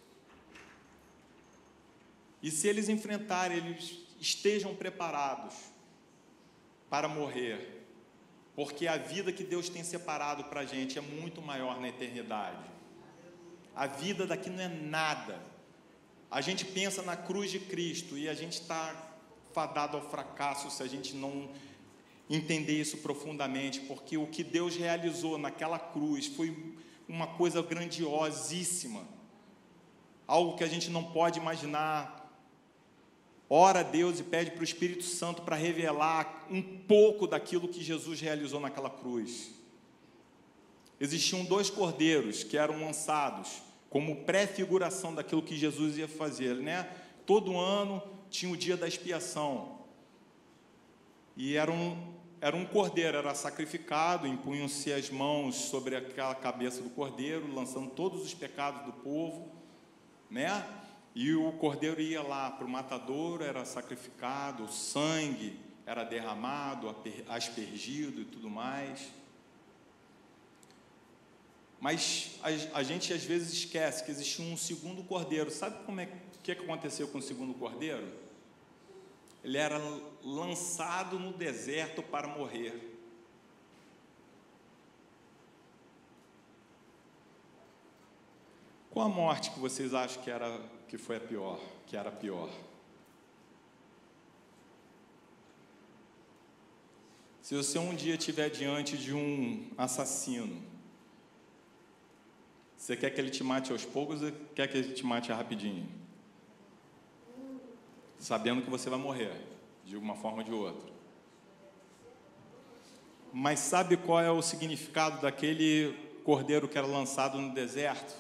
E se eles enfrentarem, eles estejam preparados para morrer. Porque a vida que Deus tem separado para a gente é muito maior na eternidade. A vida daqui não é nada. A gente pensa na cruz de Cristo e a gente está fadado ao fracasso se a gente não entender isso profundamente, porque o que Deus realizou naquela cruz foi uma coisa grandiosíssima, algo que a gente não pode imaginar. Ora a Deus e pede para o Espírito Santo para revelar um pouco daquilo que Jesus realizou naquela cruz. Existiam 2 cordeiros que eram lançados como pré-figuração daquilo que Jesus ia fazer, né? Todo ano tinha o dia da expiação, e era um cordeiro, era sacrificado, impunham-se as mãos sobre aquela cabeça do cordeiro, lançando todos os pecados do povo, né? E o cordeiro ia lá para o matadouro, era sacrificado, o sangue era derramado, aspergido e tudo mais. Mas a gente às vezes esquece que existia um segundo cordeiro. Sabe o que aconteceu com o segundo cordeiro? Ele era lançado no deserto para morrer. Qual a morte que vocês acham que foi a pior, que era a pior? Se você um dia estiver diante de um assassino, você quer que ele te mate aos poucos ou quer que ele te mate rapidinho? Sabendo que você vai morrer, de uma forma ou de outra. Mas sabe qual é o significado daquele cordeiro que era lançado no deserto?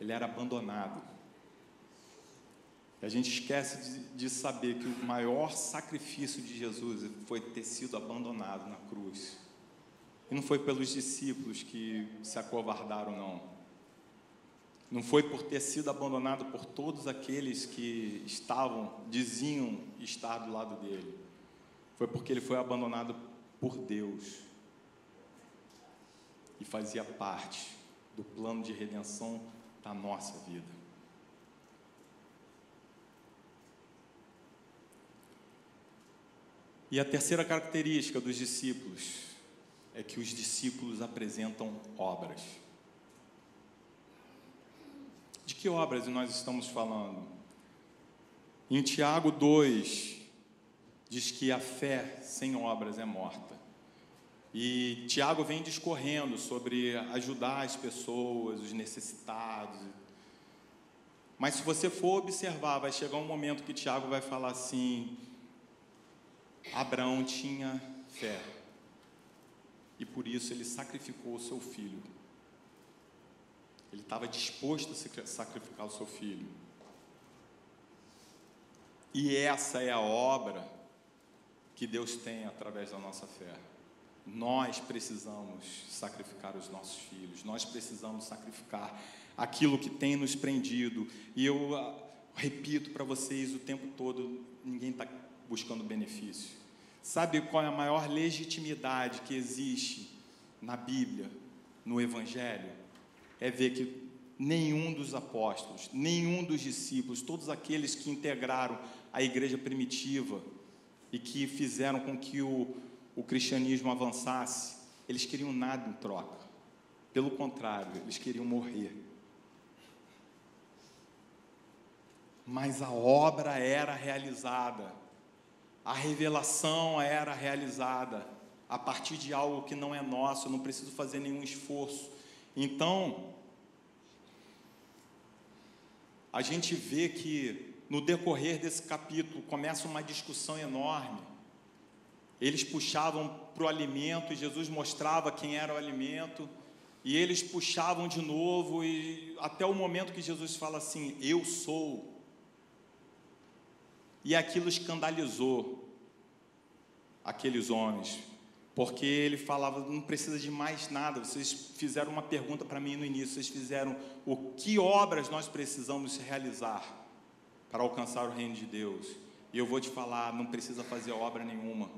Ele era abandonado. E a gente esquece de saber que o maior sacrifício de Jesus foi ter sido abandonado na cruz. E não foi pelos discípulos que se acovardaram, não. Não foi por ter sido abandonado por todos aqueles que diziam estar do lado dele. Foi porque ele foi abandonado por Deus. E fazia parte do plano de redenção da nossa vida. E a terceira característica dos discípulos, é que os discípulos apresentam obras. De que obras nós estamos falando? Em Tiago 2, diz que a fé sem obras é morta. E Tiago vem discorrendo sobre ajudar as pessoas, os necessitados. Mas se você for observar, vai chegar um momento que Tiago vai falar assim: Abraão tinha fé, e por isso ele sacrificou o seu filho. Ele estava disposto a sacrificar o seu filho. E essa é a obra que Deus tem através da nossa fé. Nós precisamos sacrificar os nossos filhos, nós precisamos sacrificar aquilo que tem nos prendido. E eu repito para vocês o tempo todo: ninguém está buscando benefício. Sabe qual é a maior legitimidade que existe na Bíblia, no Evangelho? É ver que nenhum dos apóstolos, nenhum dos discípulos, todos aqueles que integraram a igreja primitiva e que fizeram com que o cristianismo avançasse, eles queriam nada em troca. Pelo contrário, eles queriam morrer. Mas a obra era realizada, a revelação era realizada a partir de algo que não é nosso. Eu não preciso fazer nenhum esforço. Então, a gente vê que no decorrer desse capítulo começa uma discussão enorme. Eles puxavam para o alimento e Jesus mostrava quem era o alimento, e eles puxavam de novo, e até o momento que Jesus fala assim: eu sou. E aquilo escandalizou aqueles homens, porque ele falava: não precisa de mais nada. Vocês fizeram uma pergunta para mim no início, vocês fizeram: o que obras nós precisamos realizar para alcançar o reino de Deus? E eu vou te falar: não precisa fazer obra nenhuma.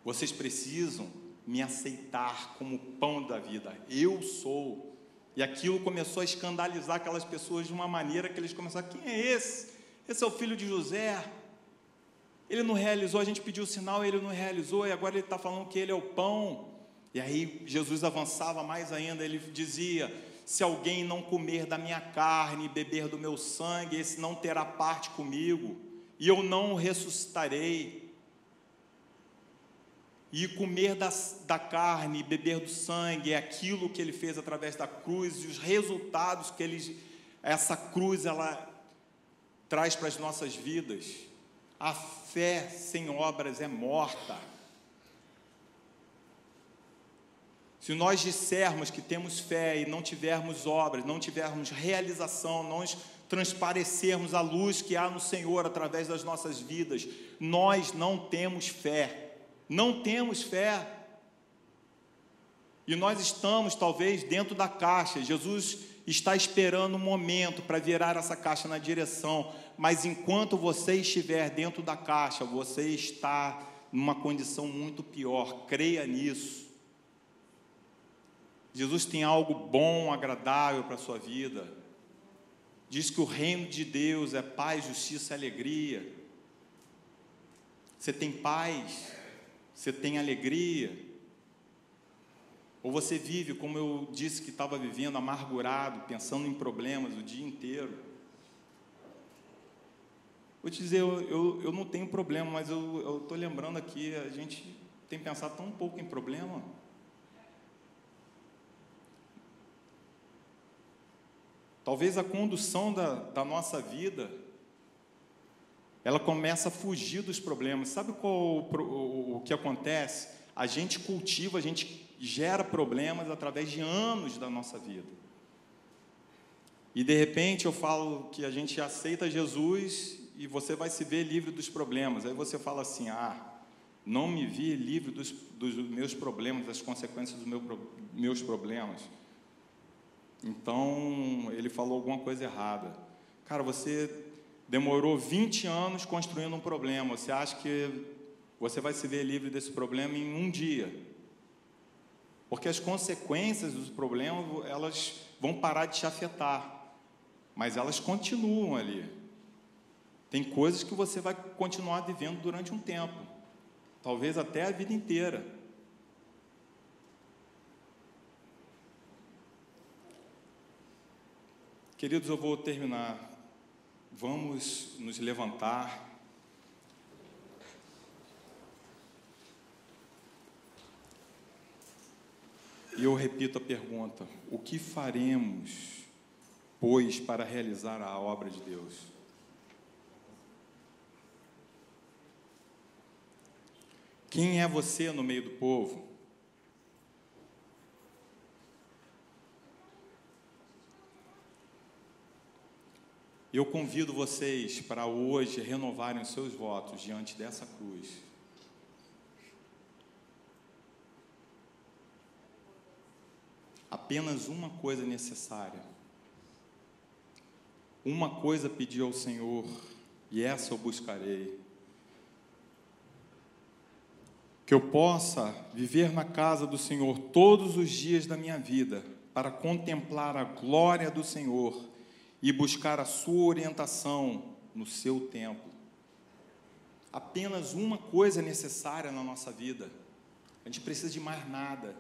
Vocês precisam me aceitar como o pão da vida. Eu sou. E aquilo começou a escandalizar aquelas pessoas de uma maneira que eles começaram: quem é esse? Esse é o filho de José. Ele não realizou, a gente pediu o sinal, ele não realizou, e agora ele está falando que ele é o pão. E aí Jesus avançava mais ainda, ele dizia: se alguém não comer da minha carne e beber do meu sangue, esse não terá parte comigo, e eu não o ressuscitarei. E comer da carne e beber do sangue é aquilo que ele fez através da cruz, e os resultados que essa cruz ela traz para as nossas vidas. A fé sem obras é morta. Se nós dissermos que temos fé e não tivermos obras, não tivermos realização, não transparecermos a luz que há no Senhor através das nossas vidas, nós não temos fé. Não temos fé. E nós estamos talvez dentro da caixa. Jesus está esperando um momento para virar essa caixa na direção, mas enquanto você estiver dentro da caixa, você está numa condição muito pior. Creia nisso. Jesus tem algo bom, agradável para a sua vida. Diz que o reino de Deus é paz, justiça e alegria. Você tem paz? Você tem alegria? Ou você vive, como eu disse que estava vivendo, amargurado, pensando em problemas o dia inteiro? Vou te dizer, eu não tenho problema, mas eu estou lembrando aqui, a gente tem pensado tão pouco em problema. Talvez a condução da nossa vida, ela começa a fugir dos problemas. Sabe o que acontece? A gente cultiva, a gente gera problemas através de anos da nossa vida. E de repente eu falo que a gente aceita Jesus e você vai se ver livre dos problemas. Aí você fala assim: não me vi livre dos meus problemas, das consequências dos meus problemas. Então ele falou alguma coisa errada. Cara, você demorou 20 anos construindo um problema. Você acha que você vai se ver livre desse problema em um dia? Porque as consequências dos problemas, elas vão parar de te afetar, mas elas continuam ali. Tem coisas que você vai continuar vivendo durante um tempo, talvez até a vida inteira. Queridos, eu vou terminar. Vamos nos levantar. E eu repito a pergunta: o que faremos, pois, para realizar a obra de Deus? Quem é você no meio do povo? Eu convido vocês para hoje renovarem os seus votos diante dessa cruz. Apenas uma coisa necessária. Uma coisa pedi ao Senhor, e essa eu buscarei: que eu possa viver na casa do Senhor todos os dias da minha vida, para contemplar a glória do Senhor e buscar a sua orientação no seu templo. Apenas uma coisa necessária na nossa vida. A gente precisa de mais nada.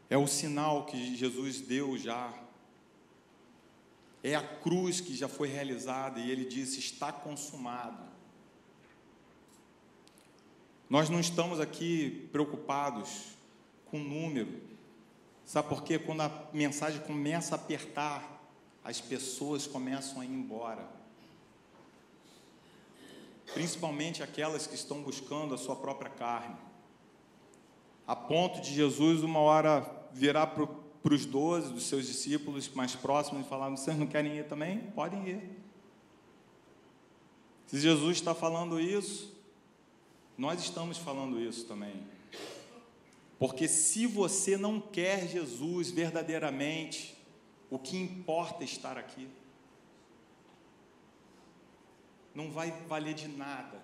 É o sinal que Jesus deu já. É a cruz que já foi realizada, e Ele disse: está consumado. Nós não estamos aqui preocupados com número. Sabe por quê? Quando a mensagem começa a apertar, as pessoas começam a ir embora. Principalmente aquelas que estão buscando a sua própria carne. A ponto de Jesus, uma hora, virar para os 12 dos seus discípulos mais próximos e falar: vocês não querem ir também? Podem ir. Se Jesus está falando isso, nós estamos falando isso também. Porque se você não quer Jesus verdadeiramente, o que importa é estar aqui. Não vai valer de nada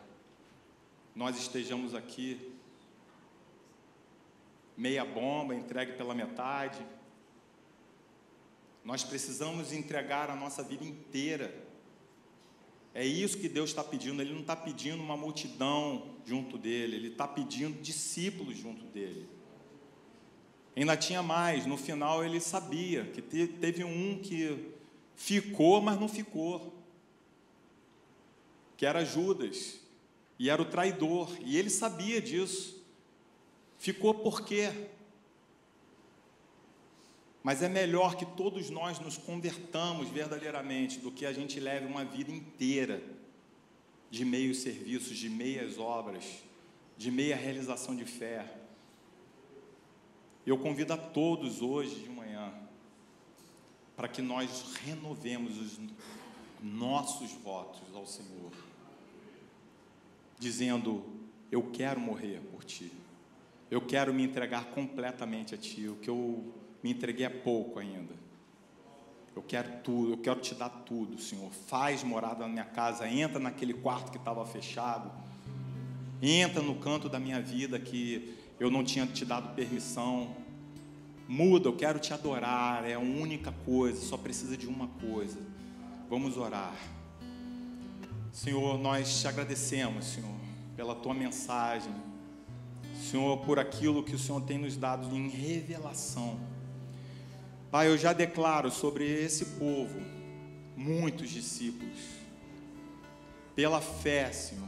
nós estejamos aqui, meia bomba, entregue pela metade. Nós precisamos entregar a nossa vida inteira. É isso que Deus está pedindo. Ele não está pedindo uma multidão junto dele, Ele está pedindo discípulos junto dele. Ainda tinha mais, no final ele sabia que teve um que ficou, mas não ficou, que era Judas, e era o traidor, e ele sabia disso. Ficou por quê? Mas é melhor que todos nós nos convertamos verdadeiramente do que a gente leve uma vida inteira de meios serviços, de meias obras, de meia realização de fé. Eu convido a todos hoje de manhã para que nós renovemos os nossos votos ao Senhor, dizendo: eu quero morrer por Ti, eu quero me entregar completamente a Ti. O que eu me entreguei é pouco ainda. Eu quero tudo, eu quero Te dar tudo, Senhor. Faz morada na minha casa, entra naquele quarto que estava fechado, entra no canto da minha vida que eu não tinha Te dado permissão. Muda, eu quero Te adorar, é a única coisa, só precisa de uma coisa. Vamos orar. Senhor, nós Te agradecemos, Senhor, pela Tua mensagem, Senhor, por aquilo que o Senhor tem nos dado em revelação. Pai, eu já declaro sobre esse povo muitos discípulos, pela fé, Senhor,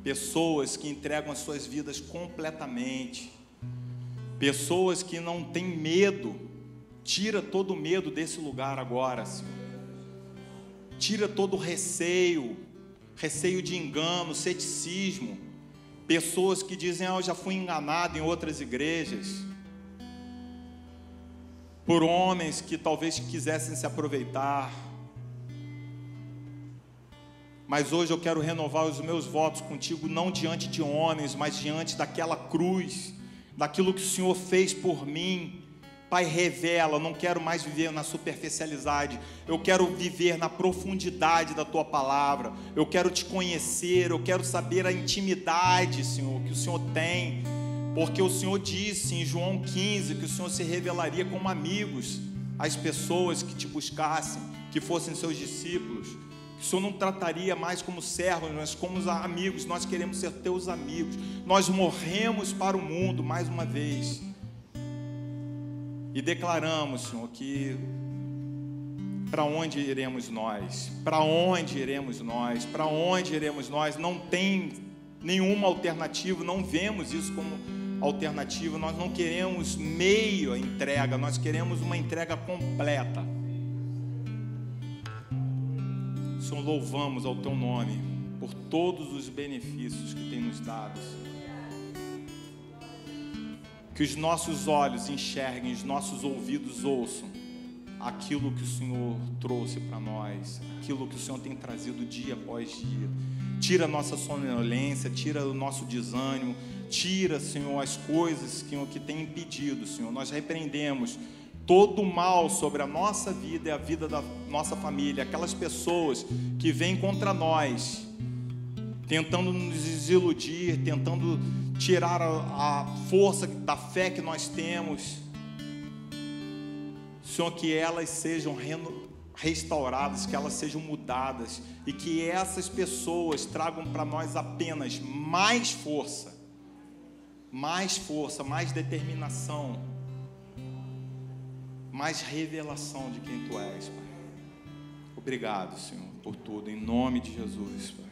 pessoas que entregam as suas vidas completamente, pessoas que não têm medo. Tira todo o medo desse lugar agora, Senhor. Tira todo o receio de engano, ceticismo. Pessoas que dizem: eu já fui enganado em outras igrejas, por homens que talvez quisessem se aproveitar. Mas hoje eu quero renovar os meus votos contigo, não diante de homens, mas diante daquela cruz, daquilo que o Senhor fez por mim. Pai, revela. Eu não quero mais viver na superficialidade, eu quero viver na profundidade da Tua palavra. Eu quero Te conhecer, eu quero saber a intimidade, Senhor, que o Senhor tem, porque o Senhor disse em João 15 que o Senhor se revelaria como amigos às pessoas que Te buscassem, que fossem Seus discípulos. Que o Senhor não trataria mais como servos, mas como amigos. Nós queremos ser Teus amigos. Nós morremos para o mundo mais uma vez. E declaramos, Senhor, que para onde iremos nós? Para onde iremos nós? Para onde iremos nós? Não tem nenhuma alternativa, não vemos isso como alternativa. Nós não queremos meia entrega, nós queremos uma entrega completa. Senhor, louvamos ao Teu nome por todos os benefícios que tem nos dado, Senhor. Que os nossos olhos enxerguem, os nossos ouvidos ouçam aquilo que o Senhor trouxe para nós, aquilo que o Senhor tem trazido dia após dia. Tira a nossa sonolência, tira o nosso desânimo, tira, Senhor, as coisas que tem impedido, Senhor. Nós repreendemos todo o mal sobre a nossa vida e a vida da nossa família, aquelas pessoas que vêm contra nós, tentando nos desiludir, tentando tirar a força da fé que nós temos. Senhor, que elas sejam restauradas, que elas sejam mudadas, e que essas pessoas tragam para nós apenas mais força, mais determinação, mais revelação de quem Tu és, Pai. Obrigado, Senhor, por tudo, em nome de Jesus, Pai.